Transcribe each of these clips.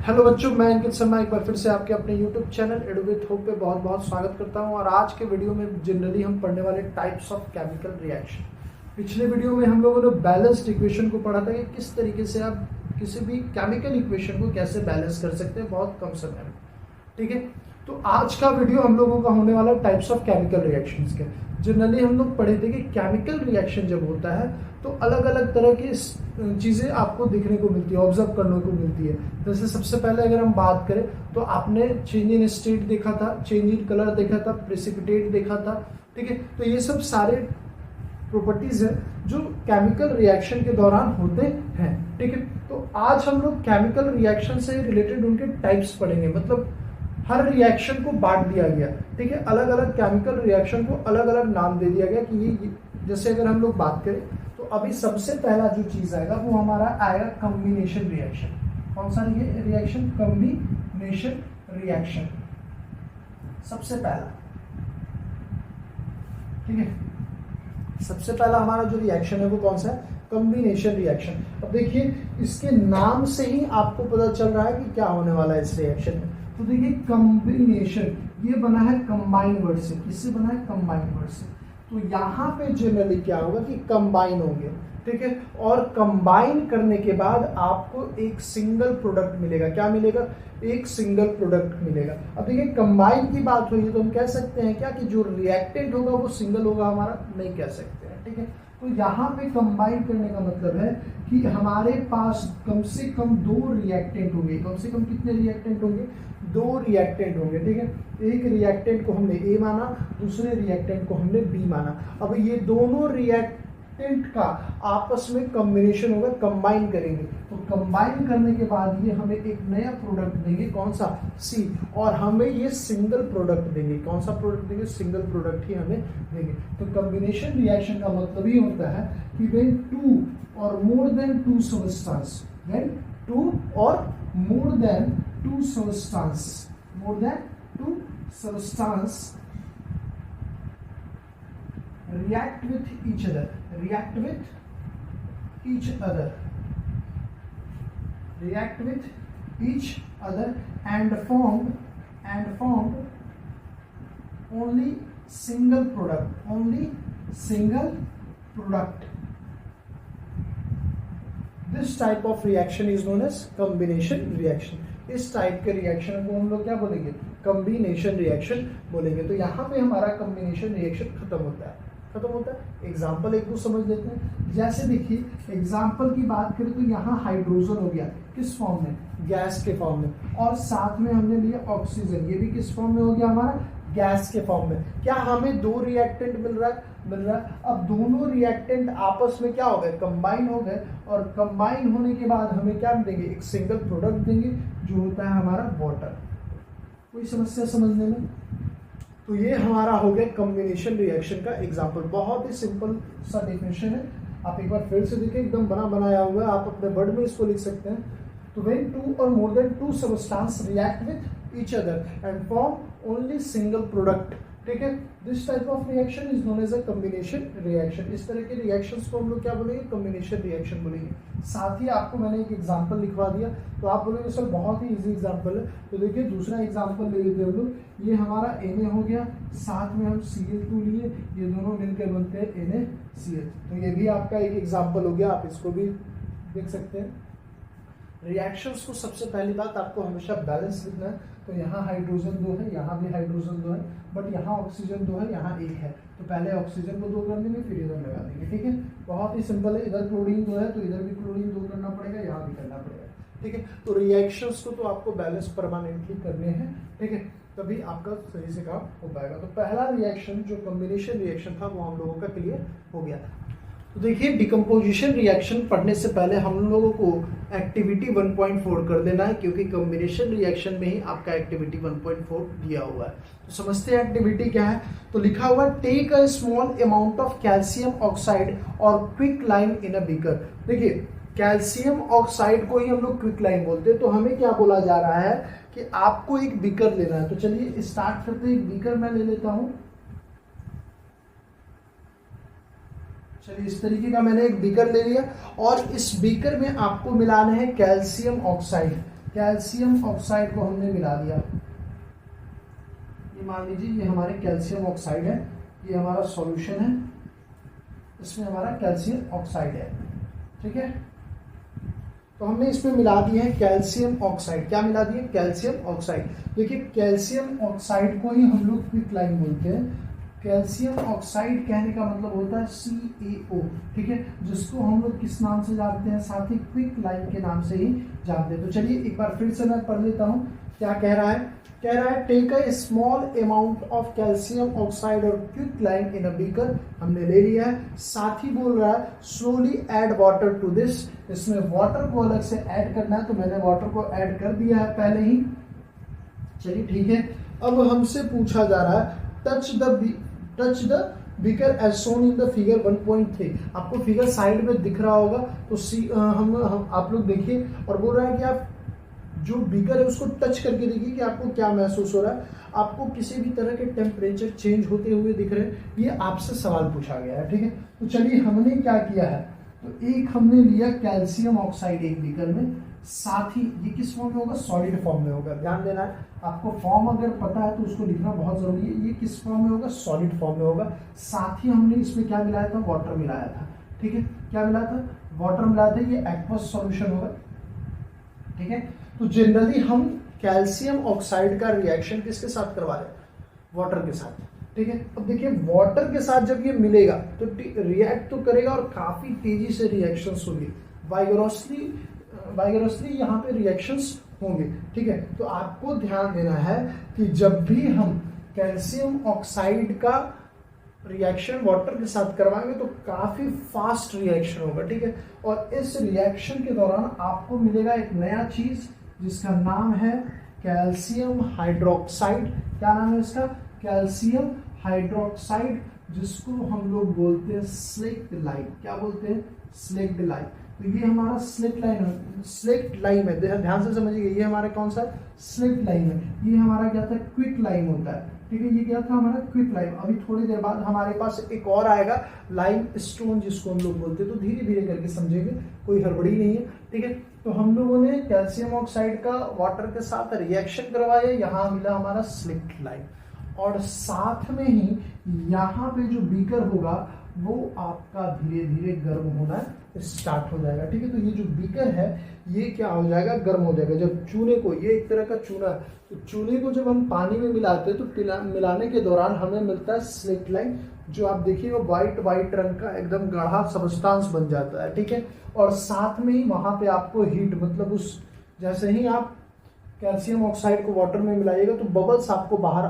Hello बच्चों, मैं अंकित शर्मा एक बार फिर से आपके अपने YouTube चैनल एडु विद होप पे बहुत बहुत स्वागत करता हूं। और आज के वीडियो में जनरली हम पढ़ने वाले टाइप्स ऑफ केमिकल रिएक्शन। पिछले वीडियो में हम लोगों ने बैलेंस्ड इक्वेशन को पढ़ा था कि किस तरीके से आप किसी भी केमिकल इक्वेशन को कैसे बैलेंस कर सकते हैं बहुत कम समय में। ठीक है, तो आज का वीडियो हम लोगों का होने वाला टाइप्स ऑफ केमिकल रिएक्शंस के। जनरली हम लोग पढ़े थे कि केमिकल रिएक्शन जब होता है तो अलग अलग तरह की चीज़ें आपको देखने को मिलती है, ऑब्जर्व करने को मिलती है। जैसे सबसे पहले अगर हम बात करें तो आपने चेंज इन स्टेट देखा था, चेंज इन कलर देखा था, प्रेसिपिटेट देखा था। ठीक है, तो ये सब सारे प्रॉपर्टीज है जो केमिकल रिएक्शन के दौरान होते हैं। ठीक है, तो आज हम लोग केमिकल रिएक्शन से रिलेटेड उनके टाइप्स पढ़ेंगे। मतलब हर रिएक्शन को बांट दिया गया। ठीक है, अलग अलग केमिकल रिएक्शन को अलग अलग नाम दे दिया गया कि ये जैसे अगर हम लोग बात करें तो अभी सबसे पहला जो चीज आएगा वो हमारा आएगा कॉम्बिनेशन रिएक्शन। कौन सा रिएक्शन? कॉम्बिनेशन रिएक्शन सबसे पहला। ठीक है, सबसे पहला हमारा जो रिएक्शन है वो कौन सा है? Combination reaction. अब देखिए इसके नाम से ही आपको पता चल रहा है कि क्या होने वाला है इस रिएक्शन में। तो देखिए कॉम्बिनेशन ये बना है कंबाइन वर्ड से। किससे बना है? कंबाइन वर्ड से। तो यहाँ पे जनरली क्या होगा कि कंबाइन होंगे। ठीक है, और कंबाइन करने के बाद आपको एक सिंगल प्रोडक्ट मिलेगा। क्या मिलेगा? एक सिंगल प्रोडक्ट मिलेगा। अब देखिए कंबाइन की बात हुई तो हम कह सकते हैं क्या कि जो रिएक्टेंट होगा वो सिंगल होगा? हमारा नहीं कह सकते हैं। ठीक है, तो यहाँ पे कंबाइन करने का मतलब है कि हमारे पास कम से कम दो रिएक्टेंट होंगे। कम से कम कितने रिएक्टेंट होंगे? दो रिएक्टेंट होंगे। ठीक है, एक रिएक्टेंट को हमने ए माना, दूसरे रिएक्टेंट को हमने बी माना। अब ये दोनों रिएक्टेंट का आपस में कॉम्बिनेशन होगा, कंबाइन करेंगे। तो कंबाइन करने के बाद ये हमें एक नया प्रोडक्ट देंगे। कौन सा? सी। और हमें ये सिंगल प्रोडक्ट देंगे। कौन सा प्रोडक्ट देंगे? सिंगल प्रोडक्ट ही हमें देंगे। तो कॉम्बिनेशन रिएक्शन का मतलब ये होता है कि व्हेन टू और more than two substance, when two और more than two substance, more than two substance react with each other, react with each other, react with each other and formed only single product, only single product. This type of reaction is known as combination reaction. इस type के reaction को हम लोग क्या बोलेंगे? Combination reaction बोलेंगे। तो यहाँ पे हमारा कॉम्बिनेशन रिएक्शन खत्म होता है। एग्जाम्पल एक दो समझ लेते हैं। जैसे देखिए एग्जाम्पल की बात करें तो यहाँ हाइड्रोजन हो गया। किस फॉर्म में? गैस के फॉर्म में। और साथ में हमने लिया ऑक्सीजन, ये भी किस फॉर्म में हो गया? हमारा गैस के फॉर्म में। क्या हमें दो रिएक्टेंट मिल रहा है? अब दोनों रिएक्टेंट आपस में क्या हो गए? कंबाइन हो गए। और कंबाइन होने के बाद हमें क्या देंगे? एक सिंगल प्रोडक्ट देंगे जो होता है हमारा वाटर। कोई समस्या समझने में? तो ये हमारा हो गया कॉम्बिनेशन रिएक्शन का एग्जांपल। बहुत ही सिंपल सा डेफिनेशन है। आप एक बार फिर से देखिए, एकदम बना बनाया हुआ है। आप अपने वर्ड में इसको लिख सकते हैं। तो व्हेन टू और more than two substance react with each other and form only single product. ठीक है, this type of reaction is known as a combination reaction. इस तरह के रिएक्शंस को हम लोग क्या बोलेंगे? कॉम्बिनेशन रिएक्शन बोलेंगे। साथ ही आपको मैंने एक एग्जांपल लिखवा दिया तो आप बोलेंगे सर बहुत ही इजी एग्जांपल है। तो देखिए दूसरा एग्जांपल ले लेते हैं हम लोग। ये हमारा Na हो गया, साथ में हम Cl2 लिए, ये दोनों मिलकर बनते हैं NaCl। तो ये भी आपका एक एग्जाम्पल हो गया, आप इसको भी देख सकते हैं। रिएक्शंस को सबसे पहली बात आपको हमेशा बैलेंस लिखना है। तो यहाँ हाइड्रोजन 2 है, यहाँ भी हाइड्रोजन 2 है, बट यहाँ ऑक्सीजन 2 है, यहाँ 1 है। तो पहले ऑक्सीजन को 2 कर देंगे, फिर इधर लगा देंगे। ठीक है, बहुत ही सिंपल है। इधर क्लोरीन 2 है तो इधर भी क्लोरीन 2 करना पड़ेगा, यहाँ भी करना पड़ेगा। ठीक है, तो रिएक्शंस को तो आपको बैलेंस परमानेंटली करने हैं। ठीक है, तभी आपका सही से काम हो पाएगा। तो पहला रिएक्शन जो कॉम्बिनेशन रिएक्शन था वो हम लोगों का क्लियर हो गया। तो देखिए डिकम्पोजिशन रिएक्शन पढ़ने से पहले हम लोगों को एक्टिविटी 1.4 कर देना है, क्योंकि कॉम्बिनेशन रिएक्शन में ही आपका एक्टिविटी 1.4 दिया हुआ है। तो समझते हैं एक्टिविटी क्या है। तो लिखा हुआ take a small amount of calcium oxide or quick lime in a beaker. देखिए कैल्शियम ऑक्साइड को ही हम लोग क्विक लाइम बोलते हैं। तो हमें क्या बोला जा रहा है कि आपको एक बीकर लेना है। तो चलिए स्टार्ट करते हैं। एक बीकर मैं ले लेता हूं। चलिए इस तरीके का मैंने एक बीकर ले लिया और इस बीकर में आपको मिलाना है कैल्शियम ऑक्साइड। कैल्शियम ऑक्साइड को हमने मिला दिया, ये मान लीजिए ये हमारे कैल्शियम ऑक्साइड है, ये हमारा सॉल्यूशन है, इसमें हमारा कैल्शियम ऑक्साइड है, ठीक है। तो हमने इसमें मिला दिए है कैल्शियम ऑक्साइड, क्या मिला दिए? Calcium oxide. देखिए कैल्शियम ऑक्साइड को ही हम लोग क्विकलाइन बोलते हैं। कैल्शियम ऑक्साइड कहने का मतलब होता है CaO, ठीक है, जिसको हम लोग किस नाम से जानते हैं? साथ ही क्विकलाइन के नाम से ही जानते हैं। तो चलिए एक बार फिर से मैं पढ़ लेता हूँ, क्या कह रहा है? कह रहा है take a small amount of calcium oxide और क्विकलाइन इन अ बीकर, हमने ले लिया है। साथ ही बोल रहा है slowly add water to this, इसमें वाटर को अलग से ऐड करना है, तो मैंने वाटर को ऐड कर दिया है पहले ही। चलिए ठीक है, अब हमसे पूछा जा रहा है touch the beaker as shown in the figure 1.3। आपको फिगर साइड में दिख रहा होगा, तो हम आप लोग देखिए, और बोल रहा है कि आप जो बीकर है उसको टच करके देखिए कि आपको क्या महसूस हो रहा है, आपको किसी भी तरह के टेम्परेचर चेंज होते हुए दिख रहे हैं, ये आपसे सवाल पूछा गया है, ठीक है। तो चलिए हमने क्या किया है, तो एक हमने लिया कैल्शियम ऑक्साइड एक बीकर में, साथ ही ये किस फॉर्म में होगा? सॉलिड फॉर्म में होगा। ध्यान देना है, आपको फॉर्म अगर पता है तो उसको लिखना बहुत जरूरी है। ये किस फॉर्म में होगा? सॉलिड फॉर्म में होगा। साथ ही हमने इसमें क्या मिलाया था? वाटर मिलाया था, ठीक है। क्या मिलाया था? वाटर मिलाया था। ये एक्वस सॉल्यूशन होगा, ठीक है। तो जनरली हम कैल्शियम ऑक्साइड का रिएक्शन किसके साथ करवा रहे हैं? वाटर के साथ, ठीक है। अब देखिए वाटर के साथ जब ये मिलेगा तो रिएक्ट तो करेगा और काफी तेजी से रिएक्शंस होगी, वाइगरसली यहाँ पे रिएक्शंस होंगे, ठीक है। तो आपको ध्यान देना है कि जब भी हम कैल्शियम ऑक्साइड का रिएक्शन वाटर के साथ करवाएंगे तो काफी फास्ट रिएक्शन होगा, ठीक है। और इस रिएक्शन के दौरान आपको मिलेगा एक नया चीज जिसका नाम है कैल्शियम हाइड्रोक्साइड। क्या नाम है इसका? कैल्शियम हाइड्रोक्साइड, जिसको हम लोग बोलते हैं स्लेक्ट लाइम। क्या बोलते हैं? Slaked lime. तो ये हमारा स्लेक्ट लाइम है, ध्यान से समझिए, ये हमारा कौन सा? स्लेक्ट लाइम है। ये हमारा क्या था? क्विक लाइम होता है, ठीक है। ये क्या था? हमारा क्विक लाइम। अभी थोड़ी देर बाद हमारे पास एक और आएगा लाइम स्टोन, जिसको हम लोग बोलते हैं, तो धीरे धीरे करके समझेंगे, कोई हड़बड़ी नहीं है, ठीक है। तो हम लोगों ने कैल्शियम ऑक्साइड का वाटर के साथ रिएक्शन करवाया, यहाँ मिला हमारा स्लेक्ट लाइम, और साथ में ही यहाँ पे जो बीकर होगा वो आपका धीरे धीरे गर्म होना स्टार्ट हो जाएगा, ठीक है। तो ये जो बीकर है ये क्या हो जाएगा? गर्म हो जाएगा। जब चूने को, ये एक तरह का चूना, तो चूने को जब हम पानी में मिलाते हैं तो मिलाने के दौरान हमें मिलता है स्लेक्ट लाइम, जो आप देखिए वो व्हाइट रंग का एकदम गाढ़ा सब्सटेंस बन जाता है, ठीक है। और साथ में ही वहां पे आपको हीट, मतलब उस जैसे ही आप कैल्शियम ऑक्साइड को वाटर में मिलाइएगा तो बबल्स आपको बाहर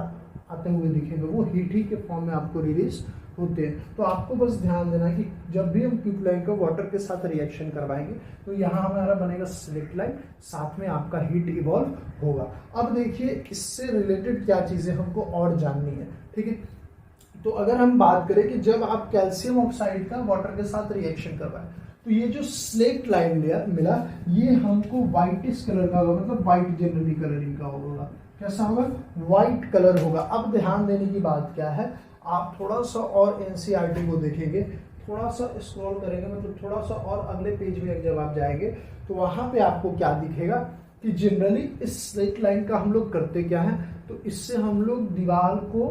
आते हुए दिखेंगे, वो हीट ही के फॉर्म में आपको रिलीज होते हैं। तो आपको बस ध्यान देना है कि जब भी हम क्विकलाइन को वाटर के साथ रिएक्शन करवाएंगे तो यहाँ हमारा बनेगा स्लेक्ट लाइन, साथ में आपका हीट इवॉल्व होगा। अब देखिए इससे रिलेटेड क्या चीजें हमको और जाननी है, ठीक है। तो अगर हम बात करें कि जब आप कैल्शियम ऑक्साइड का वाटर के साथ रिएक्शन करवाएं तो ये जो स्लेक्ट लाइन मिला ये हमको व्हाइटिश कलर का होगा, मतलब व्हाइट जनरली कलरिंग का होगा। कैसा होगा? व्हाइट कलर होगा। अब ध्यान देने की बात क्या है, आप थोड़ा सा और एनसीईआरटी को देखेंगे, थोड़ा सा स्क्रॉल करेंगे, मतलब थोड़ा सा और अगले पेज में जब आप जाएंगे तो वहां पे आपको क्या दिखेगा कि जनरली इस स्लेक्ट लाइन का हम लोग करते क्या है, तो इससे हम लोग दीवार को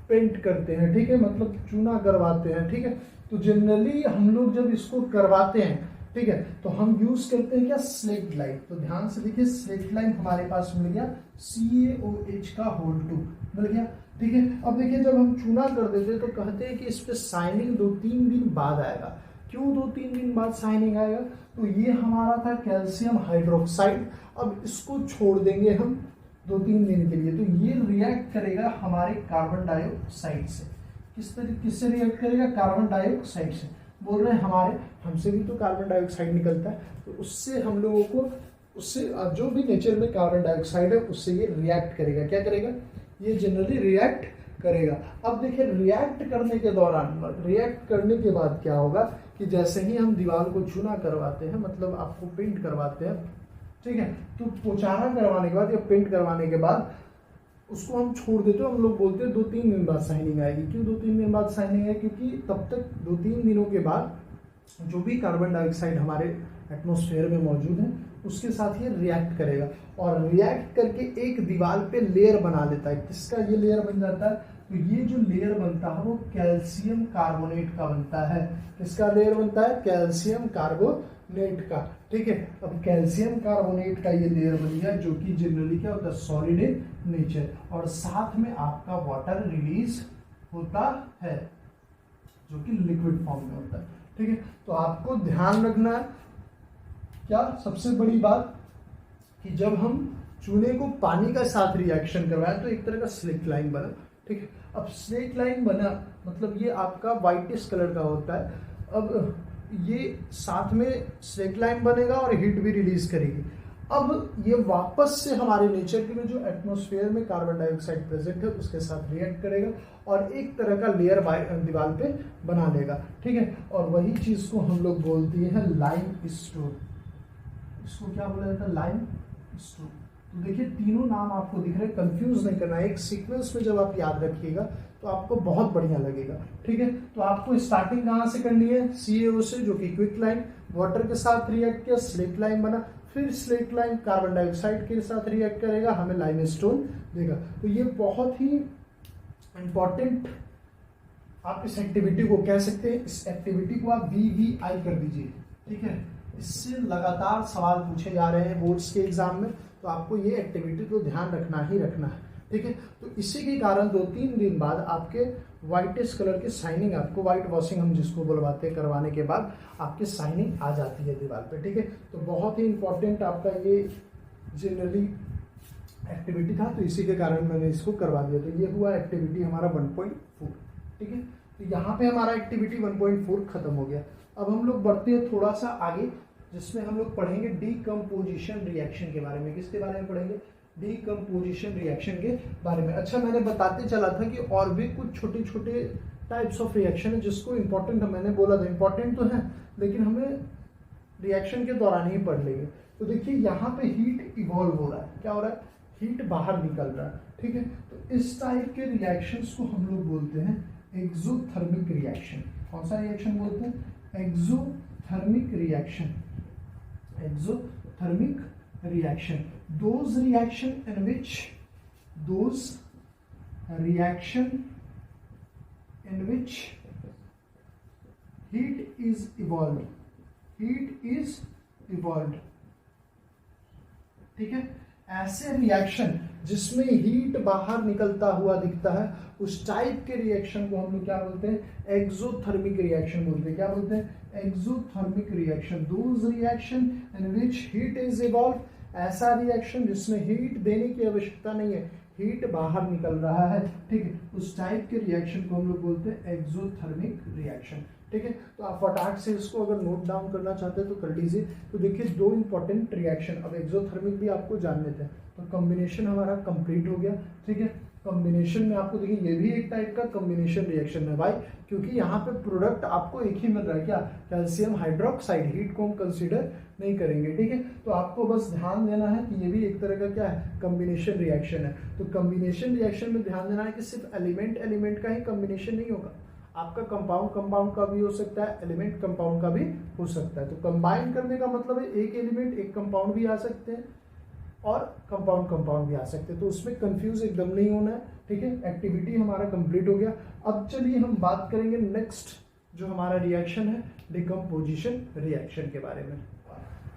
पेंट करते हैं, ठीक है, मतलब चूना करवाते हैं, ठीक है। तो जनरली हम लोग जब इसको करवाते हैं, ठीक है, तो हम यूज करते हैं क्या? Slaked lime. तो ध्यान से देखिए स्लेक्ट लाइन हमारे पास मिल गया, CaOH का होल 2 मिल गया, ठीक है। अब देखिए जब हम चूना कर देते तो कहते हैं कि इस पे शाइनिंग 2-3 दिन बाद आएगा। क्यों 2-3 दिन बाद शाइनिंग आएगा? तो ये हमारा था कैल्शियम हाइड्रोक्साइड। अब इसको छोड़ देंगे हम 2-3 दिन के लिए, तो ये रिएक्ट करेगा हमारे कार्बन डाइऑक्साइड से। किससे रिएक्ट करेगा? कार्बन डाइऑक्साइड से। बोल रहे हैं हमारे, हमसे भी तो कार्बन डाइऑक्साइड निकलता है, तो उससे हम लोगों को, उससे जो भी नेचर में कार्बन डाइऑक्साइड है उससे ये रिएक्ट करेगा। क्या करेगा? ये जनरली रिएक्ट करेगा। अब देखिए रिएक्ट करने के दौरान, रिएक्ट करने के बाद क्या होगा कि जैसे ही हम दीवार को चूना करवाते हैं, मतलब आपको पेंट करवाते हैं, ठीक है, तो पोचारा करवाने के बाद या पेंट करवाने के बाद उसको हम छोड़ देते हो, हम लोग बोलते हैं 2-3 दिन बाद शाइनिंग आएगी। क्यों 2-3 दिन बाद शाइनिंग है? क्योंकि तब तक 2-3 दिनों के बाद जो भी कार्बन डाइऑक्साइड हमारे एटमॉस्फेयर में मौजूद है उसके साथ ये रिएक्ट करेगा और रिएक्ट करके एक दीवार पे लेयर बना लेता है। किसका ये लेयर बन जाता है? तो ये जो लेयर बनता है वो कैल्शियम कार्बोनेट का बनता है। किसका लेयर बनता है? कैल्शियम कार्बोनेट का। ठीक है, अब कैल्शियम कार्बोनेट का ये लेयर बन गया जो कि जनरली क्या होता है? सॉलिड इन नेचर, और साथ में आपका वाटर रिलीज होता है जो कि लिक्विड फॉर्म में होता है। ठीक है, तो आपको ध्यान रखना है क्या सबसे बड़ी बात कि जब हम चूने को पानी का साथ रिएक्शन करवाएं तो एक तरह का स्लिक लाइन बना। ठीक है, अब स्लिक लाइन बना मतलब ये आपका व्हाइटिश कलर का होता है। अब ये साथ में स्लिक लाइन बनेगा और हीट भी रिलीज करेगी। अब ये वापस से हमारे नेचर के में जो एटमॉस्फेयर में कार्बन डाइऑक्साइड प्रेजेंट है उसके साथ रिएक्ट करेगा और एक तरह का लेयर दीवार पे बना लेगा। ठीक है, और वही चीज को हम लोग बोलते हैं लाइम स्टोन। इसको क्या बोला जाता है? Lime stone. तो देखिए तीनों नाम आपको दिख रहे हैं, कंफ्यूज नहीं करना है, एक सीक्वेंस में जब आप याद रखिएगा तो आपको बहुत बढ़िया लगेगा। ठीक है, तो आपको स्टार्टिंग कहाँ से करनी है? CaO से, जो कि क्विक लाइन, वाटर के साथ रिएक्ट किया, स्लिक लाइन बना, फिर स्लिक लाइन कार्बन डाइऑक्साइड के साथ रिएक्ट करेगा, हमें लाइमस्टोन देगा। तो ये बहुत ही इंपॉर्टेंट आप इस एक्टिविटी को कह सकते हैं। इस एक्टिविटी को आप VVI कर दीजिए। ठीक है, इससे लगातार सवाल पूछे जा रहे हैं बोर्ड्स के एग्जाम में, तो आपको ये एक्टिविटी को ध्यान रखना ही रखना है। ठीक है, तो इसी के कारण 2-3 दिन बाद आपके व्हाइटिश कलर की शाइनिंग, आपको व्हाइट वॉशिंग हम जिसको बुलवाते हैं, करवाने के बाद आपकी शाइनिंग आ जाती है दीवार पे। ठीक है, तो बहुत ही इंपॉर्टेंट आपका ये जनरली एक्टिविटी था, तो इसी के कारण मैंने इसको करवा दिया। तो ये हुआ एक्टिविटी हमारा 1.4। ठीक है, तो यहाँ पे हमारा एक्टिविटी 1.4 खत्म हो गया। अब हम लोग बढ़ते हैं थोड़ा सा आगे, जिसमें हम लोग पढ़ेंगे डीकम्पोजिशन रिएक्शन के बारे में। किसके बारे में पढ़ेंगे? डीकम्पोजिशन रिएक्शन के बारे में। अच्छा, मैंने बताते चला था कि और भी कुछ छोटे छोटे टाइप्स ऑफ रिएक्शन है जिसको इंपॉर्टेंट मैंने बोला था, इंपॉर्टेंट तो है लेकिन हमें रिएक्शन के दौरान ही पढ़ लेंगे। तो देखिए यहाँ पे हीट इवॉल्व हो रहा है। क्या हो रहा है? हीट बाहर निकल रहा है। ठीक है, तो इस टाइप के रिएक्शंस को हम लोग बोलते हैं एक्सोथर्मिक रिएक्शन। कौन सा रिएक्शन बोलते हैं? Exothermic reaction. Exothermic reaction, those reaction in which heat is evolved. ठीक है, ऐसे रिएक्शन जिसमें हीट बाहर निकलता हुआ दिखता है उस टाइप के रिएक्शन को हम लोग क्या बोलते हैं? एक्सोथर्मिक रिएक्शन बोलते हैं। क्या बोलते हैं? Exothermic reaction. Those reaction in which heat is evolve, ऐसा रिएक्शन जिसमें हीट देने की आवश्यकता नहीं है, हीट बाहर निकल रहा है। ठीक है, उस टाइप के रिएक्शन को हम लोग बोलते हैं एक्सोथर्मिक रिएक्शन। ठीक है, तो आप फटाक से इसको अगर नोट डाउन करना चाहते हैं तो कर लीजिए। तो देखिए 2 इंपॉर्टेंट रिएक्शन, अब एक्सोथर्मिक भी आपको जान लेते हैं। तो कॉम्बिनेशन हमारा कंप्लीट हो गया। ठीक है, कॉम्बिनेशन में आपको देखिए ये भी एक टाइप का कॉम्बिनेशन रिएक्शन है भाई, क्योंकि यहाँ पे प्रोडक्ट आपको एक ही मिल रहा है। क्या? Calcium hydroxide. हीट को हम कंसीडर नहीं करेंगे। ठीक है, तो आपको बस ध्यान देना है कि ये भी एक तरह का क्या है? कॉम्बिनेशन रिएक्शन है। तो कॉम्बिनेशन रिएक्शन में ध्यान देना है कि सिर्फ एलिमेंट का ही कॉम्बिनेशन नहीं होगा, आपका कंपाउंड का भी हो सकता है, एलिमेंट कंपाउंड का भी हो सकता है। तो कंबाइन करने का मतलब है एक एलिमेंट एक कंपाउंड भी आ सकते हैं और कंपाउंड भी आ सकते हैं। तो उसमें कंफ्यूज एकदम नहीं होना है। ठीक है, एक्टिविटी हमारा कंप्लीट हो गया। अब चलिए हम बात करेंगे नेक्स्ट जो हमारा रिएक्शन है डिकम्पोजिशन रिएक्शन के बारे में।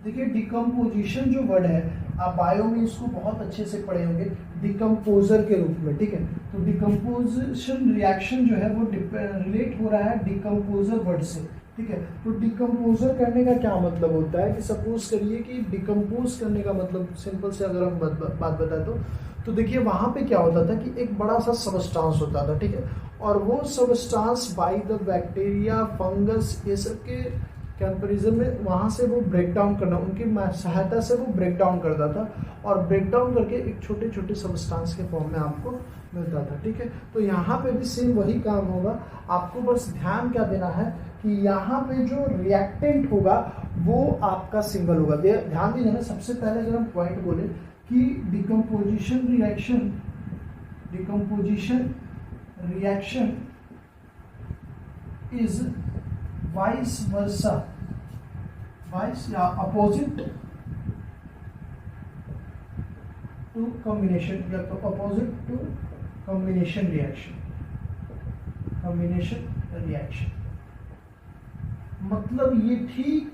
देखिए डिकम्पोजिशन जो वर्ड है आप बायो में इसको बहुत अच्छे से पढ़े होंगे डिकम्पोजर के रूप में। ठीक है, तो डिकम्पोजिशन रिएक्शन जो है वो रिलेट हो रहा है डिकम्पोजर वर्ड से। ठीक है, तो डिकम्पोजर करने का क्या मतलब होता है कि सपोज करिए कि डिकम्पोज करने का मतलब सिंपल से अगर हम बात बताए तो देखिए वहाँ पे क्या होता था कि एक बड़ा सा सबस्टांस होता था। ठीक है, और वो substance by the bacteria fungus ये सब के कंपेरिजन में वहाँ से वो ब्रेक डाउन करना, उनकी सहायता से वो ब्रेक डाउन करता था और ब्रेक डाउन करके एक छोटे छोटे सबस्टांस के फॉर्म में आपको मिलता था। ठीक है, तो यहाँ पे भी सेम वही काम होगा। आपको बस ध्यान क्या देना है कि यहाँ पे जो रिएक्टेंट होगा वो आपका सिंगल होगा। ध्यान दीजिए ना, सबसे पहले अगर हम पॉइंट बोले कि decomposition reaction is vice versa, vice या अपोजिट टू कॉम्बिनेशन, या तो opposite to combination reaction, combination reaction मतलब ये ठीक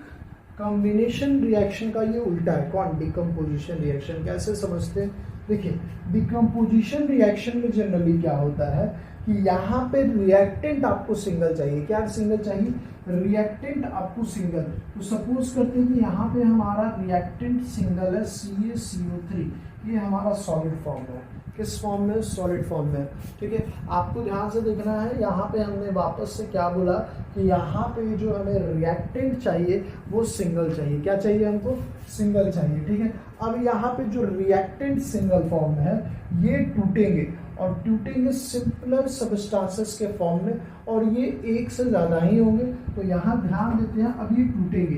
कॉम्बिनेशन रिएक्शन का ये उल्टा है। कौन? Decomposition reaction. कैसे समझते हैं? देखिए, डिकम्पोजिशन रिएक्शन में जनरली क्या होता है कि यहाँ पे रिएक्टेंट आपको सिंगल चाहिए। क्या सिंगल चाहिए? रिएक्टेंट आपको सिंगल। तो सपोज करते हैं कि यहाँ पे हमारा रिएक्टेंट सिंगल है CaCO3, ये हमारा सॉलिड फॉर्म है। किस फॉर्म में? सॉलिड फॉर्म में। ठीक है, आपको ध्यान से देखना है। यहाँ पे हमने वापस से क्या बोला कि यहाँ पे जो हमें रिएक्टेंट चाहिए वो सिंगल चाहिए। क्या चाहिए हमको? सिंगल चाहिए। ठीक है, अब यहाँ पे जो रिएक्टेंट सिंगल फॉर्म में है ये टूटेंगे, और टूटेंगे सिंपलर सबस्टांसेस के फॉर्म में, और ये एक से ज्यादा ही होंगे। तो यहाँ ध्यान देते हैं, अब ये टूटेंगे,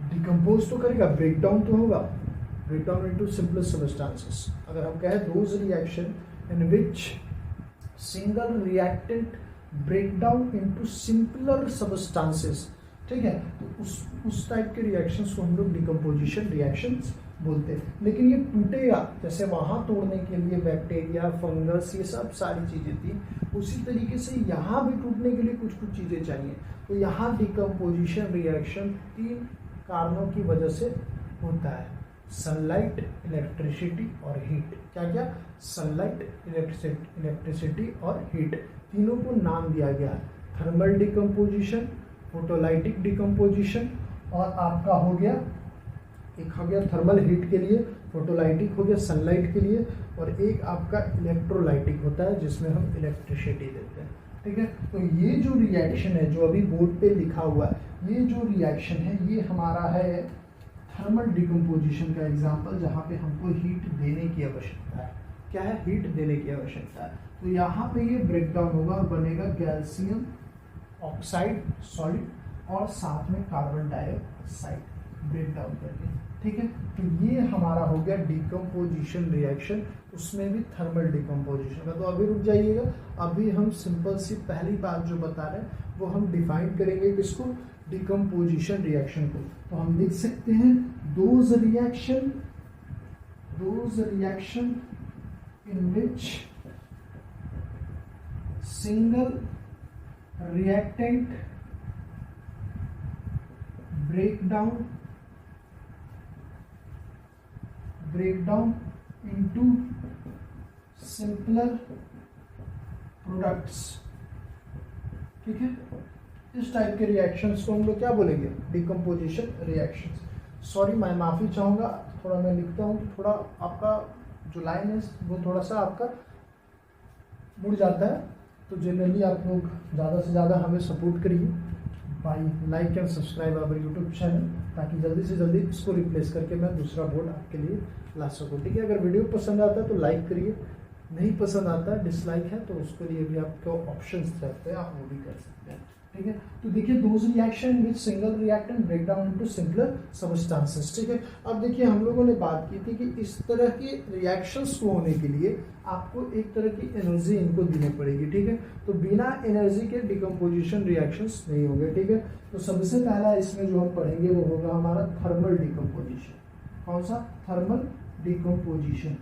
डिकम्पोज तो करेगा, ब्रेकडाउन तो होगा, ब्रेकडाउन इनटू सिंपलर सबस्टांसेस। अगर हम कहें those reaction in which single reactant breakdown into simpler substances, ठीक है, तो उस टाइप के रिएक्शंस को हम लोग डिकम्पोजिशन रिएक्शंस बोलते हैं। लेकिन ये टूटेगा, जैसे वहां तोड़ने के लिए बैक्टीरिया, फंगस, ये सब सारी चीजें थी, उसी तरीके से यहाँ भी टूटने के लिए कुछ कुछ चीजें चाहिए। तो यहाँ डिकम्पोजिशन रिएक्शन 3 कारणों की वजह से होता है: सनलाइट, इलेक्ट्रिसिटी और हीट। क्या क्या? सनलाइट, इलेक्ट्रिसिटी और हीट, तीनों को नाम दिया गया है। थर्मल डिकम्पोजिशन, फोटोलाइटिक डिकम्पोजिशन, और आपका हो गया, एक हो गया थर्मल हीट के लिए, फोटोलाइटिक हो गया सनलाइट के लिए, और एक आपका इलेक्ट्रोलाइटिक होता है जिसमें हम इलेक्ट्रिसिटी देते हैं। ठीक है, तो ये जो रिएक्शन है जो अभी बोर्ड पे लिखा हुआ है, ये जो रिएक्शन है ये हमारा है थर्मल डिकम्पोजिशन का एग्जाम्पल, जहाँ पे हमको हीट देने की आवश्यकता है। क्या है? हीट देने की आवश्यकता है। तो यहाँ पे ये ब्रेकडाउन होगा और बनेगा कैल्शियम ऑक्साइड सॉलिड, और साथ में कार्बन डाइऑक्साइड ब्रेकडाउन करके। ठीक है, तो ये हमारा हो गया डिकम्पोजिशन रिएक्शन, उसमें भी थर्मल डिकम्पोजिशन है। तो अभी रुक जाइएगा, अभी हम सिंपल सी पहली बात जो बता रहे हैं वो हम डिफाइन करेंगे, किसको? डिकम्पोजिशन रिएक्शन को। तो हम लिख सकते हैं those reaction in which single reactant breakdown into simpler products। ठीक है, इस टाइप के रिएक्शंस को हम लोग क्या बोलेंगे? Decomposition reactions. सॉरी, मैं माफ़ी चाहूँगा, थोड़ा मैं लिखता हूँ तो थोड़ा आपका जो लाइन है वो थोड़ा सा आपका मुड़ जाता है। तो जनरली आप लोग ज़्यादा से ज़्यादा हमें सपोर्ट करिए by like and subscribe our YouTube channel, ताकि जल्दी से जल्दी इसको रिप्लेस करके मैं दूसरा बोर्ड आपके लिए ला सकूँ। ठीक है, अगर वीडियो पसंद आता है तो लाइक करिए, नहीं पसंद आता है, डिसलाइक है, तो उसके लिए भी आपको ऑप्शंस रहते हैं, आप वो भी कर सकते हैं। ठीक है, तो देखिए those reaction which single reactant break down into simpler substances. ठीक है, अब देखिए हम लोगों ने बात की थी कि इस तरह के रिएक्शंस को होने के लिए आपको एक तरह की एनर्जी इनको देनी पड़ेगी। ठीक है, तो बिना एनर्जी के डिकम्पोजिशन रिएक्शंस नहीं होंगे। ठीक है, तो सबसे पहला इसमें जो हम पढ़ेंगे वो होगा हमारा थर्मल डिकम्पोजिशन। कौन सा? Thermal decomposition.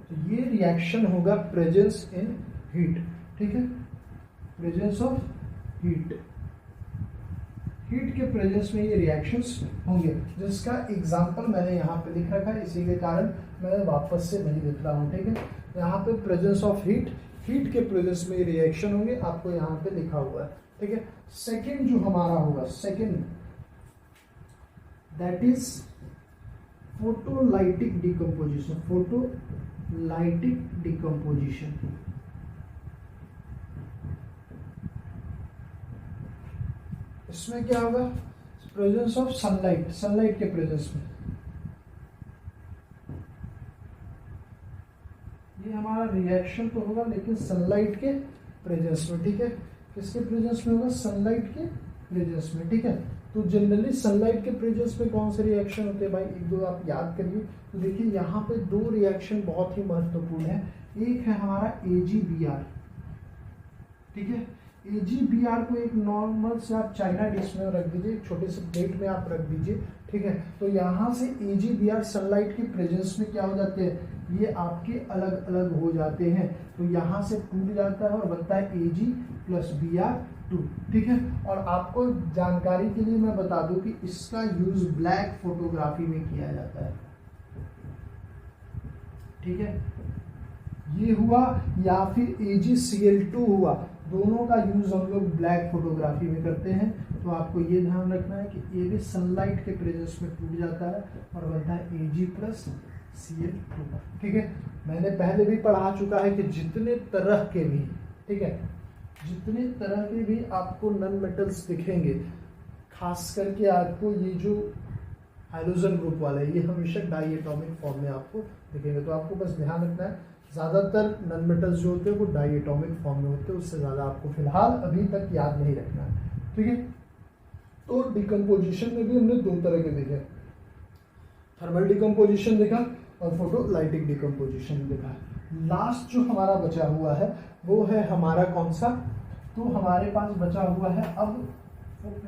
तो ये रिएक्शन होगा प्रेजेंस इन हीट। ठीक है, प्रेजेंस ऑफ हीट, हीट के प्रेजेंस में ये रिएक्शंस होंगे, जिसका एग्जांपल मैंने यहाँ पे लिख रखा है, इसी के कारण मैं वापस से नहीं लिख रहा हूँ। ठीक है, यहाँ पे प्रेजेंस ऑफ हीट, हीट के प्रेजेंस में ये रिएक्शन होंगे, आपको यहाँ पे लिखा हुआ है। ठीक है, सेकेंड जो हमारा होगा, second that is photolytic decomposition. Photolytic decomposition, इसमें क्या होगा? प्रेजेंस ऑफ सनलाइट, सनलाइट के प्रेजेंस में ये हमारा रिएक्शन तो होगा, लेकिन सनलाइट के प्रेजेंस में। ठीक है, किसके प्रेजेंस में होगा? सनलाइट के प्रेजेंस में। ठीक है, तो जनरली सनलाइट के प्रेजेंस में कौन से रिएक्शन होते हैं भाई? एक दो आप याद करिए। तो देखिए यहाँ पे दो रिएक्शन बहुत ही महत्वपूर्ण है। एक है हमारा AgBr, ठीक है। AgBr को एक नॉर्मल से आप चाइना डिश में रख दीजिए, एक छोटे से प्लेट में आप रख दीजिए, ठीक है। तो यहाँ से AgBr सनलाइट की प्रेजेंस में क्या हो जाते हैं, ये आपके अलग अलग हो जाते हैं। तो यहाँ से टूट जाता है और बनता है Ag + Br2, ठीक है। और आपको जानकारी के लिए मैं बता दूं कि इसका यूज ब्लैक फोटोग्राफी में किया जाता है, ठीक है। ये हुआ, या फिर AgCl2 हुआ, दोनों का यूज हम लोग ब्लैक फोटोग्राफी में करते हैं। तो आपको ये ध्यान रखना है कि ये भी सनलाइट के प्रेजेंस में टूट जाता है और बनता है Ag + Cl2, ठीक है। मैंने पहले भी पढ़ा चुका है कि जितने तरह के भी, ठीक है, जितने तरह के भी आपको नॉन मेटल्स दिखेंगे, खास करके आपको ये जो हाइड्रोजन ग्रुप वाला है, ये हमेशा डाई एटॉमिक फॉर्म में आपको दिखेंगे। तो आपको बस ध्यान रखना है, ज़्यादातर नॉन मेटल्स जो होते हैं वो डाई एटॉमिक फॉर्म में होते हैं, उससे ज़्यादा आपको फिलहाल अभी तक याद नहीं रखना है, ठीक है। तो डिकम्पोजिशन में भी हमने दो तरह के देखे, थर्मल डिकम्पोजिशन देखा और फोटोलाइटिक डिकम्पोजिशन देखा। लास्ट जो हमारा बचा हुआ है वो है हमारा कौन सा, तो हमारे पास बचा हुआ है अब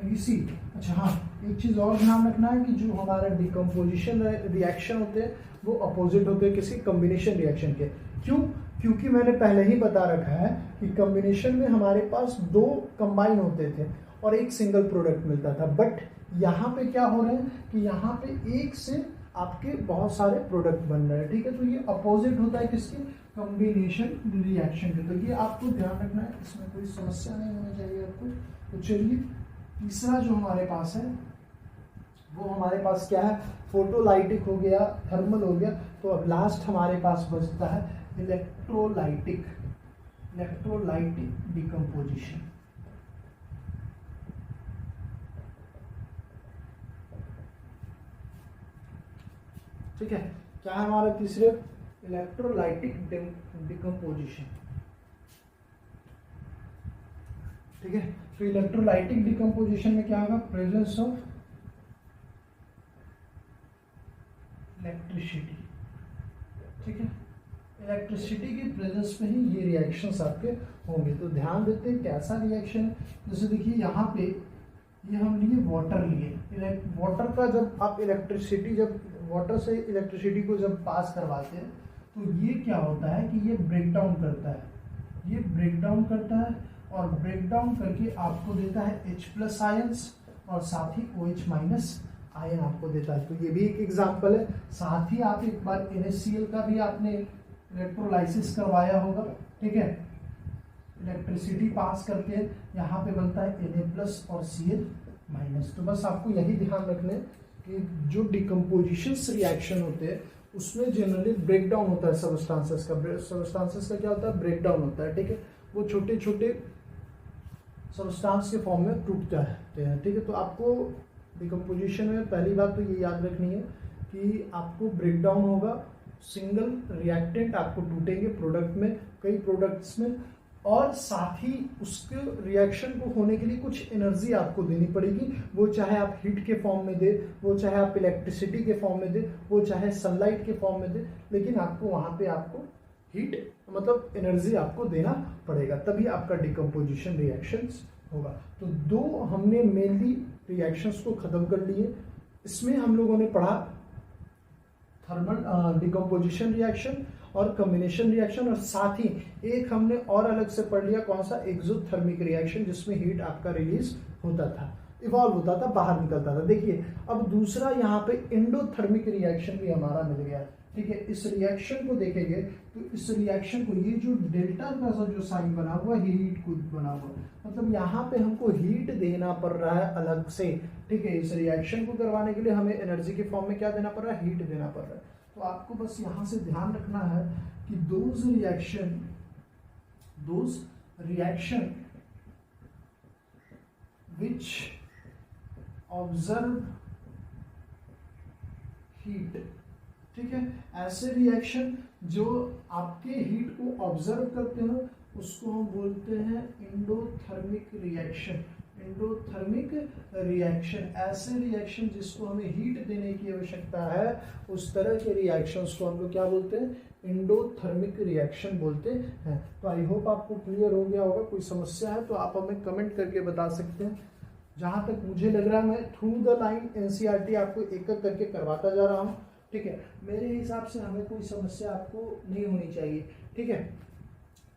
इसी, अच्छा हाँ, एक चीज़ और ध्यान रखना है कि जो हमारा डिकम्पोजिशन रिएक्शन होते हैं वो अपोजिट होते हैं किसी कम्बिनेशन रिएक्शन के। क्यों? क्योंकि मैंने पहले ही बता रखा है कि कम्बिनेशन में हमारे पास दो कंबाइन होते थे और एक सिंगल प्रोडक्ट मिलता था, बट यहाँ पे क्या हो रहा है कि यहाँ पे एक से आपके बहुत सारे प्रोडक्ट बन रहे हैं, ठीक है। तो ये अपोजिट होता है किसके, कम्बिनेशन रिएक्शन के। तो ये आपको ध्यान रखना है, इसमें कोई समस्या नहीं होनी चाहिए आपको। तो चलिए तीसरा जो हमारे पास है वो हमारे पास क्या है, फोटोलाइटिक हो गया, थर्मल हो गया। तो अब लास्ट हमारे पास बचता है इलेक्ट्रोलाइटिक डिकम्पोजिशन, ठीक है। क्या है हमारा तीसरे, इलेक्ट्रोलाइटिक डिकम्पोजिशन, ठीक है। तो इलेक्ट्रोलाइटिक डिकम्पोजिशन में क्या होगा, प्रेजेंस ऑफ इलेक्ट्रिसिटी, ठीक है। इलेक्ट्रिसिटी की प्रेजेंस में ही ये रिएक्शंस आपके होंगे। तो ध्यान देते हैं कैसा रिएक्शन, जैसे देखिए यहाँ पे ये हम लिए वाटर लिए, वाटर का जब आप इलेक्ट्रिसिटी, जब वाटर से इलेक्ट्रिसिटी को जब पास करवाते हैं तो ये क्या होता है कि ये ब्रेक डाउन करता है, ये ब्रेक डाउन करता है और ब्रेक डाउन करके आपको देता है H+ आयंस और साथ ही OH- आयन आपको देता है। तो ये भी एक एग्जांपल है। साथ ही आप एक बार NaCl का भी आपने इलेक्ट्रोलाइसिस करवाया होगा, ठीक है। इलेक्ट्रिसिटी पास करके यहाँ पे बनता है Na+ और Cl-। तो बस आपको यही ध्यान रखने कि जो डिकम्पोजिशन रिएक्शन होते हैं उसमें जनरली ब्रेक डाउन होता है सबस्टांसेस का। सबस्टांसेस का क्या होता है, ब्रेक डाउन होता है, ठीक है। वो छोटे छोटे सबस्टांस के फॉर्म में टूटता है, ठीक है। तो आपको डिकम्पोजिशन में पहली बात तो ये याद रखनी है कि आपको ब्रेक डाउन होगा, सिंगल रिएक्टेंट आपको टूटेंगे प्रोडक्ट में, कई प्रोडक्ट्स में, और साथ ही उसके रिएक्शन को होने के लिए कुछ एनर्जी आपको देनी पड़ेगी। वो चाहे आप हीट के फॉर्म में दे, वो चाहे आप इलेक्ट्रिसिटी के फॉर्म में दे, वो चाहे सनलाइट के फॉर्म में दे, लेकिन आपको वहाँ पे आपको हीट मतलब एनर्जी आपको देना पड़ेगा, तभी आपका डिकम्पोजिशन रिएक्शंस होगा। तो दो हमने मेनली रिएक्शंस को ख़त्म कर लिए। इसमें हम लोगों ने पढ़ा थर्मल डिकम्पोजिशन रिएक्शन और कम्बिनेशन रिएक्शन, और साथ ही एक हमने और अलग से पढ़ लिया कौन सा, एक्सोथर्मिक रिएक्शन, जिसमें हीट आपका रिलीज होता था, इवॉल्व होता था, बाहर निकलता था। देखिए अब दूसरा यहाँ पे एंडोथर्मिक रिएक्शन भी हमारा मिल गया, ठीक है। इस रिएक्शन को देखेंगे तो इस रिएक्शन को, ये जो डेल्टा का जो साइन बना हुआ है, हीट को बना हुआ, मतलब यहाँ पे हमको हीट देना पड़ रहा है अलग से, ठीक है। इस रिएक्शन को करवाने के लिए हमें एनर्जी के फॉर्म में क्या देना पड़ रहा है, हीट देना पड़ रहा है। तो आपको बस यहाँ से ध्यान रखना है कि those reaction which observe heat, ठीक है। ऐसे रिएक्शन जो आपके हीट को ऑब्जर्व करते हो उसको हम बोलते हैं एंडोथर्मिक रिएक्शन। एंडोथर्मिक रिएक्शन, ऐसे रिएक्शन जिसको हमें हीट देने की आवश्यकता है, उस तरह के रिएक्शंस को हम लोग क्या बोलते हैं, एंडोथर्मिक रिएक्शन बोलते हैं। तो आई होप आपको क्लियर हो गया होगा। कोई समस्या है तो आप हमें कमेंट करके बता सकते हैं। जहाँ तक मुझे लग रहा है मैं थ्रू द लाइन एनसीईआरटी आपको एक एक करके करवाता जा रहा हूँ, ठीक है। मेरे हिसाब से हमें कोई समस्या आपको नहीं होनी चाहिए, ठीक है।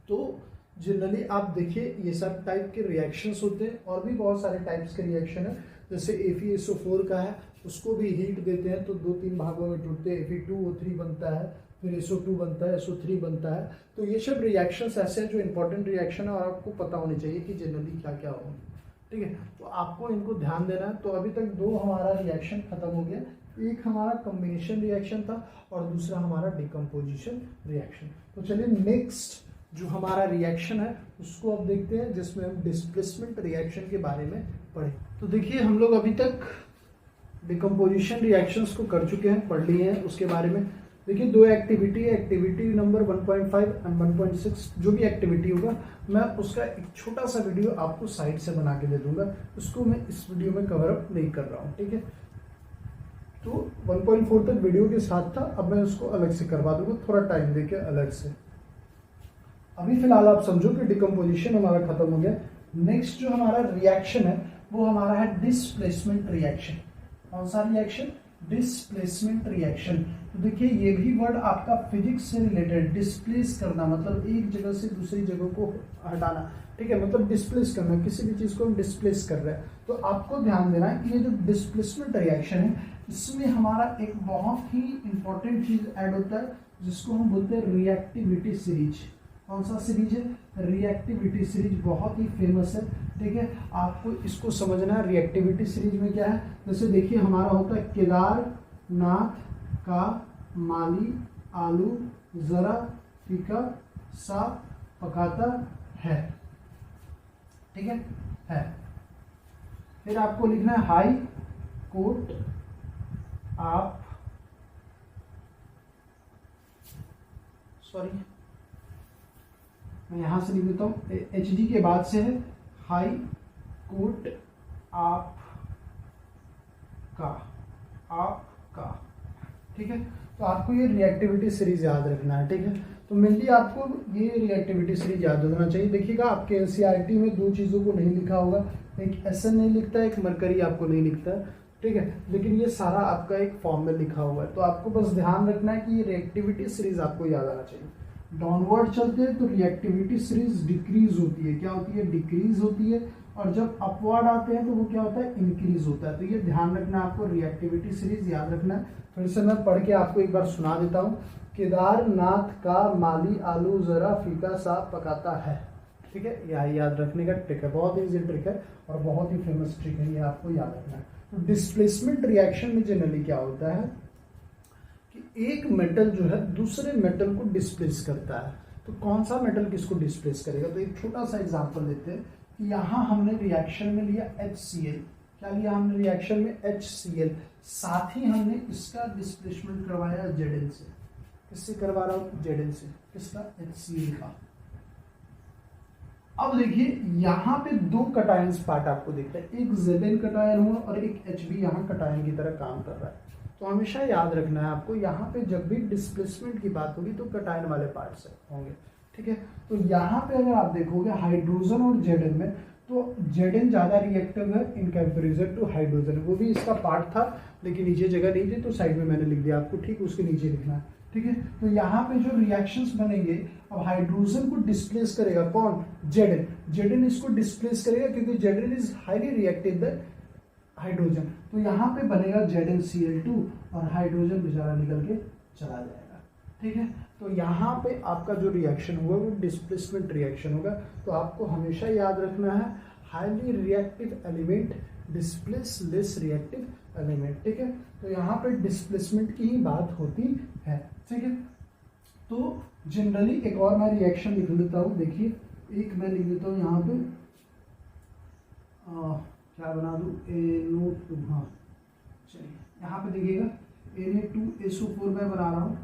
तो जनरली आप देखिए ये सब टाइप के रिएक्शंस होते हैं, और भी बहुत सारे टाइप्स के रिएक्शन है। जैसे FeSO4 का है, उसको भी हीट देते हैं तो 2-3 भागों में टूटते हैं, Fe2O3 बनता है, फिर SO2 बनता है, SO3 बनता है। तो ये सब रिएक्शंस ऐसे हैं जो इंपॉर्टेंट रिएक्शन है और आपको पता होनी चाहिए कि जनरली क्या क्या हो, ठीक है। तो आपको इनको ध्यान देना है। तो अभी तक 2 हमारा रिएक्शन खत्म हो गया, एक हमारा कॉम्बिनेशन रिएक्शन था और दूसरा हमारा डिकम्पोजिशन रिएक्शन। तो चलिए नेक्स्ट जो हमारा रिएक्शन है उसको अब देखते हैं, जिसमें हम डिस्प्लेसमेंट रिएक्शन के बारे में पढ़े। तो देखिए हम लोग अभी तक डिकम्पोजिशन रिएक्शंस को कर चुके हैं, पढ़ लिए हैं उसके बारे में। देखिए 2 एक्टिविटी है, एक्टिविटी नंबर 1.5 एंड 1.6। जो भी एक्टिविटी होगा मैं उसका एक छोटा सा वीडियो आपको साइड से बना के दे दूंगा, उसको मैं इस वीडियो में कवर अप नहीं कर रहा हूँ, ठीक है। तो 1.4 तक वीडियो के साथ था, अब मैं उसको अलग से करवा दूंगा, थोड़ा टाइम देके अलग से। अभी फिलहाल आप समझो कि डिकम्पोजिशन हमारा खत्म हो गया। नेक्स्ट जो हमारा रिएक्शन है वो हमारा है डिस्प्लेसमेंट रिएक्शन। कौन सा रिएक्शन, डिस्प्लेसमेंट रिएक्शन। तो देखिए ये भी वर्ड आपका फिजिक्स से रिलेटेड, डिस्प्लेस करना मतलब एक जगह से दूसरी जगह को हटाना, ठीक है, मतलब डिस्प्लेस करना, किसी भी चीज को हम डिस्प्लेस कर रहे हैं। तो आपको ध्यान देना है कि ये जो डिस्प्लेसमेंट रिएक्शन है इसमें हमारा एक बहुत ही इंपॉर्टेंट चीज ऐड होता है जिसको हम बोलते हैं रिएक्टिविटी सीरीज। कौन सा सीरीज है, रिएक्टिविटी सीरीज, बहुत ही फेमस है, ठीक है। आपको इसको समझना है रिएक्टिविटी सीरीज में क्या है। जैसे देखिए हमारा होता है केदारनाथ का माली आलू जरा फीका सा पकाता है, ठीक है। फिर आपको लिखना है हाई कोर्ट आप, सॉरी मैं यहां से लिख देता हूँ, HD के बाद से है हाई कोर्ट आप का, ठीक है। तो आपको ये रिएक्टिविटी सीरीज याद रखना है, ठीक है। तो मेनली आपको ये रिएक्टिविटी सीरीज याद रखना चाहिए। देखिएगा आपके एनसीईआरटी में 2 चीज़ों को नहीं लिखा होगा, एक SN नहीं लिखता, एक मरकरी आपको नहीं लिखता, ठीक है, लेकिन ये सारा आपका एक फॉर्म में लिखा हुआ है। तो आपको बस ध्यान रखना है कि ये रिएक्टिविटी सीरीज आपको याद आना चाहिए। डाउनवर्ड चलते हैं तो रिएक्टिविटी सीरीज डिक्रीज होती है, क्या होती है, डिक्रीज होती है। और जब अपवर्ड आते हैं तो वो क्या होता है, इंक्रीज होता है। तो ये ध्यान रखना है आपको, रिएक्टिविटी सीरीज याद रखना है। फिर से मैं पढ़ के आपको एक बार सुना देता हूँ। केदारनाथ का माली आलू जरा फीका सा पकाता है, ठीक है। यह याद रखने का ट्रिक है, बहुत ईजी ट्रिक है और बहुत ही फेमस ट्रिक है, ये आपको याद रखना है। तो डिस्प्लेसमेंट रिएक्शन में जनरली क्या होता है कि एक मेटल जो है दूसरे मेटल को डिस्प्लेस करता है। तो कौन सा मेटल किसको डिस्प्लेस करेगा, तो एक छोटा सा एग्जांपल लेते हैं कि यहाँ हमने रिएक्शन में लिया HCl, क्या लिया हमने रिएक्शन में HCl, साथ ही हमने इसका डिस्प्लेसमेंट करवाया Zn से। किससे करवा रहा हूँ, Zn से, किसका, HCl का। अब देखिए यहाँ पे 2 कटायंस पार्ट आपको दिखता है, एक Zn कटायन हुआ और एक Hb यहाँ कटायन की तरह काम कर रहा है। तो हमेशा याद रखना है आपको, यहाँ पे जब भी डिस्प्लेसमेंट की बात होगी तो कटायन वाले पार्ट से होंगे, ठीक है। तो यहाँ पे अगर आप देखोगे हाइड्रोजन और Zn में, तो Zn ज़्यादा रिएक्टिव है इन कंपेरिजन टू हाइड्रोजन। वो भी इसका पार्ट था लेकिन नीचे जगह नहीं थी तो साइड में मैंने लिख दिया, आपको ठीक उसके नीचे लिखना है, ठीक है। तो यहाँ पे जो रिएक्शंस बनेंगे, अब हाइड्रोजन को डिस्प्लेस करेगा कौन, Zn इसको डिस्प्लेस करेगा क्योंकि Zn is highly reactive than hydrogen. तो यहाँ पे बनेगा ZnCl2 और हाइड्रोजन बेचारा निकल के चला जाएगा, ठीक है। तो यहाँ पे आपका जो रिएक्शन होगा वो डिस्प्लेसमेंट रिएक्शन होगा। तो आपको हमेशा याद रखना है highly reactive element displace less reactive element, ठीक है। तो यहाँ पे डिस्प्लेसमेंट की ही बात होती है, ठीक है। तो जनरली एक और मैं रिएक्शन लिख देता हूँ, देखिए एक मैं लिख देता हूँ यहाँ पे क्या बना दूँ, NO2, हाँ चलिए यहाँ पे देखिएगा Na2SO4 मैं बना रहा हूँ,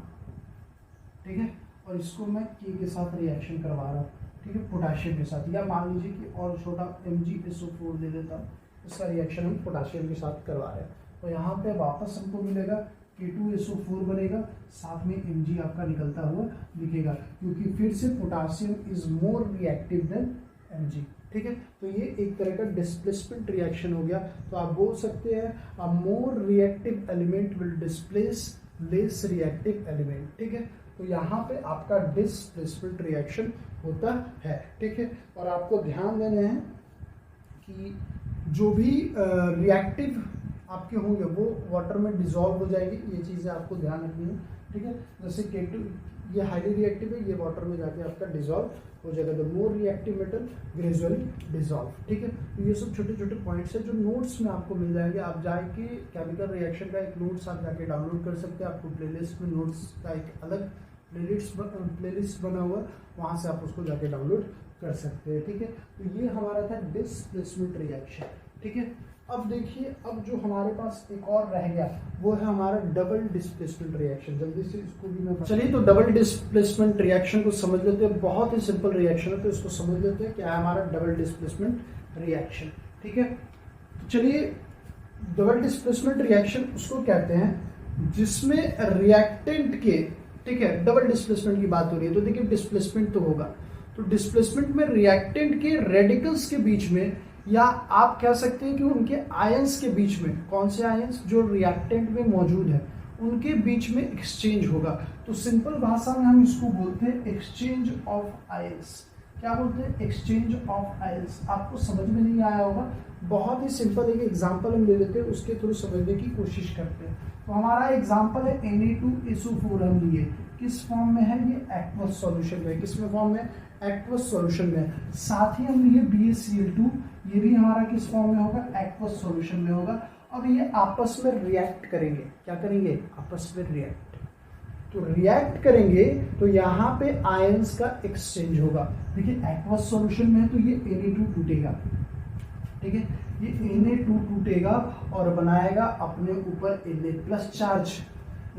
ठीक है, और इसको मैं K के साथ रिएक्शन करवा रहा हूँ, ठीक है, पोटाशियम के साथ, या मान लीजिए कि और छोटा MgSO4 दे देता हूँ, इसका रिएक्शन हम पोटाशियम के साथ करवा रहे हैं, तो यहाँ पे वापस हमको मिलेगा K2SO4 बनेगा, साथ में Mg आपका निकलता हुआ दिखेगा, क्योंकि फिर से potassium is more reactive than Mg। ठीक है, तो ये एक तरह का डिस्प्लेसमेंट रिएक्शन हो गया। तो आप बोल सकते हैं a more reactive element will displace less reactive element. ठीक है, तो यहाँ पे आपका डिस्प्लेसमेंट रिएक्शन होता है। ठीक है, और आपको ध्यान देना है कि जो भी रिएक्टिव आपके होंगे वो वाटर में डिसॉल्व हो जाएंगे, ये चीज़ें आपको ध्यान रखनी है। ठीक है, जैसे K2 ये हाईली रिएक्टिव है, ये वाटर में जाके आपका डिसॉल्व हो जाएगा। The more reactive metal gradually dissolve. ठीक है, तो ये सब छोटे छोटे पॉइंट्स हैं जो नोट्स में आपको मिल जाएंगे। आप जाके केमिकल रिएक्शन का एक नोट्स आप जाके डाउनलोड कर सकते हैं, आपको प्लेलिस्ट में नोट्स का एक अलग प्लेलिस्ट बना हुआ, वहाँ से आप उसको जाके डाउनलोड कर सकते हैं। ठीक है, तो ये हमारा था डिस्प्लेसमेंट रिएक्शन। ठीक है, अब देखिए, अब जो हमारे पास एक और रह गया वो है हमारा डबल डिस्प्लेसमेंट रिएक्शन। जल्दी से इसको भी मैं चलिए, तो डबल डिस्प्लेसमेंट रिएक्शन को समझ लेते हैं। बहुत ही सिंपल रिएक्शन है, तो इसको समझ लेते हैं क्या है हमारा डबल डिस्प्लेसमेंट रिएक्शन। ठीक है, तो चलिए, डबल डिस्प्लेसमेंट रिएक्शन उसको कहते हैं जिसमें रिएक्टेंट के, ठीक है, डबल डिस्प्लेसमेंट की बात हो रही है, तो देखिए डिस्प्लेसमेंट तो होगा, तो डिस्प्लेसमेंट में रिएक्टेंट के रेडिकल्स के बीच में, या आप कह सकते हैं कि उनके आयंस के बीच में, कौन से आयंस जो रिएक्टेंट में मौजूद है उनके बीच में एक्सचेंज होगा। तो सिंपल भाषा में हम इसको बोलते हैं एक्सचेंज ऑफ आयंस। क्या बोलते हैं? Exchange of ions. आपको समझ में नहीं आया होगा, बहुत ही सिंपल एक एग्जांपल हम ले लेते हैं, उसके थ्रू समझने की कोशिश करते हैं। तो हमारा एग्जांपल है Na2SO4 हम लिए, किस फॉर्म में है? ये एक्वस सॉल्यूशन में। किस में फॉर्म में? एक्वस सॉल्यूशन में। साथ ही हम लिए BaCl2, ये भी हमारा किस फॉर्म में होगा? एक्वस सॉल्यूशन में होगा। अब ये आपस में रिएक्ट करेंगे। क्या करेंगे? आपस में रिएक्ट। तो रिएक्ट करेंगे तो यहाँ पे आयंस का एक्सचेंज होगा। देखिए एक्वस सॉल्यूशन में है तो ये Na2 टूटेगा, ठीक है, ये Na2 टूटेगा और बनाएगा अपने ऊपर Na+ चार्ज।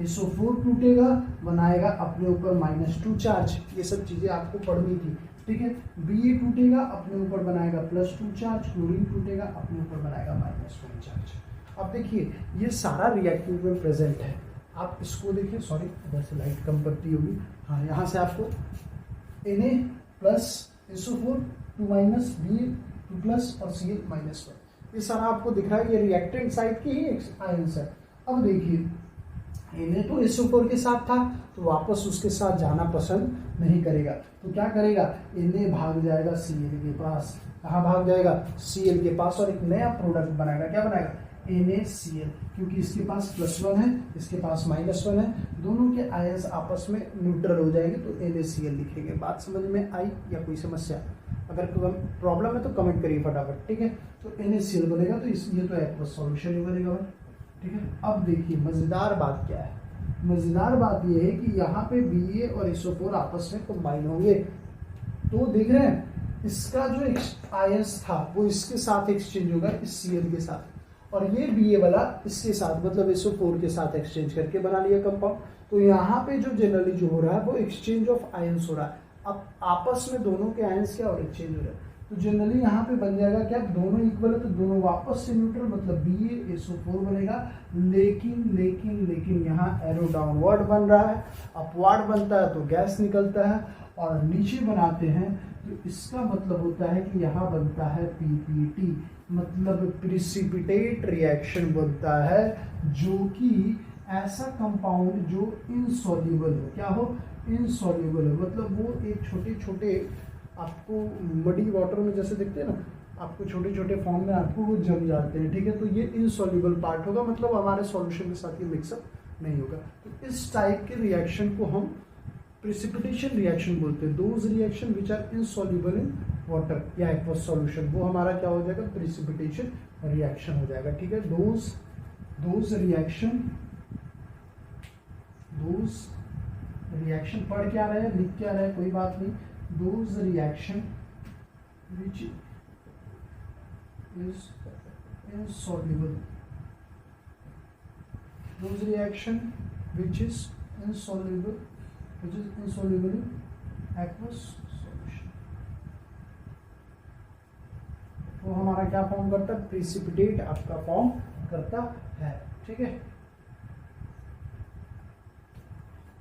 SO4 टूटेगा, बनाएगा अपने ऊपर -2 चार्ज। ये सब चीजें आपको पढ़नी थी, ठीक है। Ba टूटेगा, अपने ऊपर बनाएगा +2 चार्ज। क्लोरीन टूटेगा, अपने ऊपर बनाएगा -1 चार्ज। अब देखिए ये सारा रिएक्टिव में प्रेजेंट है। आप इसको देखिए, सॉरी इधर से लाइट कम पड़ती होगी, हाँ, यहाँ से आपको Na+ SO4 2- Ba 2+ और Cl -1, ये सारा आपको दिख रहा है। ये रिएक्टेंट साइड की ही आयंस है। अब देखिए Na तो SO4 के साथ था तो वापस उसके साथ जाना पसंद नहीं करेगा, तो क्या करेगा? Na भाग जाएगा Cl के पास। कहाँ भाग जाएगा? Cl के पास, और एक नया प्रोडक्ट बनाएगा। क्या बनाएगा? NaCl, क्योंकि इसके पास +1 है, इसके पास -1 है, दोनों के आयंस आपस में न्यूट्रल हो जाएंगे तो NaCl लिखेंगे। बात समझ में आई या कोई समस्या? अगर प्रॉब्लम है तो कमेंट करिए फटाफट, ठीक है। तो NaCl बनेगा, तो ये तो एक्वस सॉल्यूशन ही बनेगा भाई, ठीक है। अब देखिए मजेदार बात क्या है। मजेदार बात ये है कि यहाँ पे Ba और SO4 आपस में कंबाइन होंगे, तो देख रहे हैं इसका जो आयंस था वो इसके साथ एक्सचेंज होगा, इस Cl के साथ, और ये Ba वाला इसके साथ, मतलब SO4 के साथ एक्सचेंज करके बना लिया कंपाउंड। तो यहाँ पे जो जनरली जो हो रहा है वो एक्सचेंज ऑफ आयंस हो रहा है। अब आपस में दोनों के आयंस क्या और एक्सचेंज हो रहा है, तो जनरली यहाँ पे बन जाएगा क्या? दोनों इक्वल है तो दोनों वापस से न्यूट्रल, मतलब Ba SO4 बनेगा। लेकिन यहाँ एरो डाउनवर्ड बन रहा है, अपवर्ड बनता है तो गैस निकलता है, और नीचे बनाते हैं तो इसका मतलब होता है कि यहाँ बनता है PPT, मतलब प्रिसिपिटेट रिएक्शन बनता है, जो कि ऐसा कंपाउंड जो इनसॉल्युबल हो। क्या हो? इनसॉल्युबल हो, मतलब वो एक छोटे छोटे आपको मडी वाटर में जैसे दिखते हैं ना, आपको छोटे छोटे फॉर्म में आपको वो जम जाते हैं, ठीक है। तो ये इनसॉल्युबल पार्ट होगा, मतलब हमारे सॉल्यूशन के साथ ये मिक्सअप नहीं होगा। तो इस टाइप के रिएक्शन को हम प्रिसिपिटेशन रिएक्शन बोलते हैं। Those reaction which are insoluble in water या एक्वस सॉल्यूशन, वो हमारा क्या हो जाएगा? प्रिसिपिटेशन रिएक्शन हो जाएगा, ठीक है। दोज रिएक्शन पढ़ क्या रहे हैं, लिख क्या रहे हैं, कोई बात नहीं। Those reaction which is insoluble, those reaction which is insoluble in aqueous solution, हमारा क्या फॉर्म करता है, प्रिसिपिटेट आपका फॉर्म करता है। ठीक है,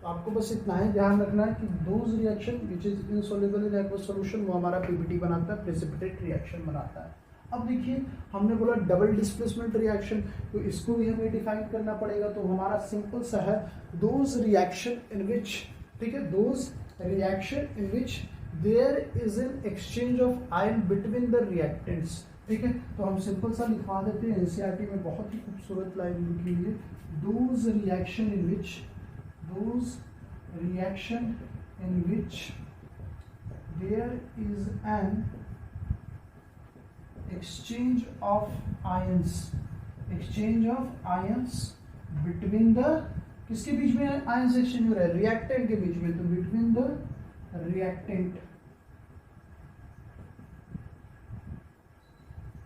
तो आपको बस इतना ही ध्यान रखना है कि those reaction which is insoluble in aqueous solution वो हमारा पीपीटी बनाता है, प्रिसिपिटेट रिएक्शन बनाता है। अब देखिए हमने बोला डबल डिस्प्लेसमेंट रिएक्शन, तो इसको भी हमें डिफाइन करना पड़ेगा। तो हमारा सिंपल सा है, दोज रिएक्शन इन विच, ठीक है, those reaction in which there is an exchange of ion between the reactants. ठीक है, तो हम सिंपल सा लिखवा देते हैं, एनसीईआरटी में बहुत ही खूबसूरत लाइन लिखी हुई है, those reaction in which, those reaction in which there is an exchange of ions between the, किसके बीच में आयंस एक्सचेंज हो रहा है, रिएक्टेंट के बीच में, तो between the reactant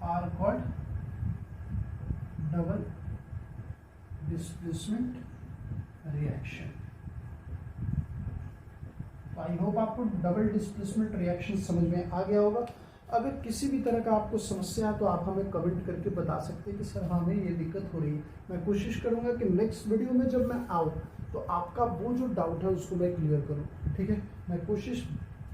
are called double displacement reaction. तो आई होप आपको डबल डिस्प्लेसमेंट रिएक्शन समझ में आ गया होगा। अगर किसी भी तरह का आपको समस्या है तो आप हमें कमेंट करके बता सकते हैं कि सर हमें ये दिक्कत हो रही है। मैं कोशिश करूंगा कि नेक्स्ट वीडियो में जब मैं आऊँ तो आपका वो जो डाउट है उसको मैं क्लियर करूँ। ठीक है, मैं कोशिश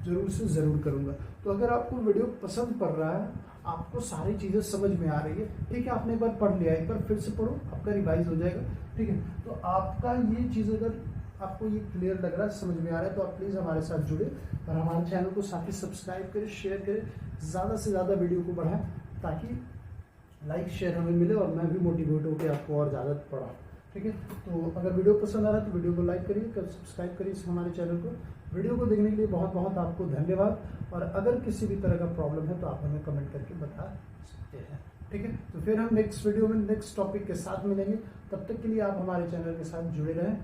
जरूर से ज़रूर करूँगा। तो अगर आपको वीडियो पसंद पड़ रहा है, आपको सारी चीज़ें समझ में आ रही है, ठीक है, आपने एक बार पढ़ लिया, एक बार फिर से पढ़ो, आपका रिवाइज हो जाएगा। ठीक है, तो आपका ये चीज़ अगर आपको ये क्लियर लग रहा है, समझ में आ रहा है, तो आप प्लीज़ हमारे साथ जुड़े और हमारे चैनल को साथ ही सब्सक्राइब करें, शेयर करें, ज़्यादा से ज़्यादा वीडियो को बढ़ाएं ताकि लाइक शेयर हमें मिले और मैं भी मोटिवेट होकर आपको और ज़्यादा पढ़ाऊँ। ठीक है, तो अगर वीडियो पसंद आ रहा है तो वीडियो को लाइक करिए, सब्सक्राइब करिए हमारे चैनल को। वीडियो को देखने के लिए बहुत बहुत आपको धन्यवाद। और अगर किसी भी तरह का प्रॉब्लम है तो आप हमें कमेंट करके बता सकते हैं। ठीक है, तो फिर हम नेक्स्ट वीडियो में नेक्स्ट टॉपिक के साथ मिलेंगे। तब तक के लिए आप हमारे चैनल के साथ जुड़े रहें।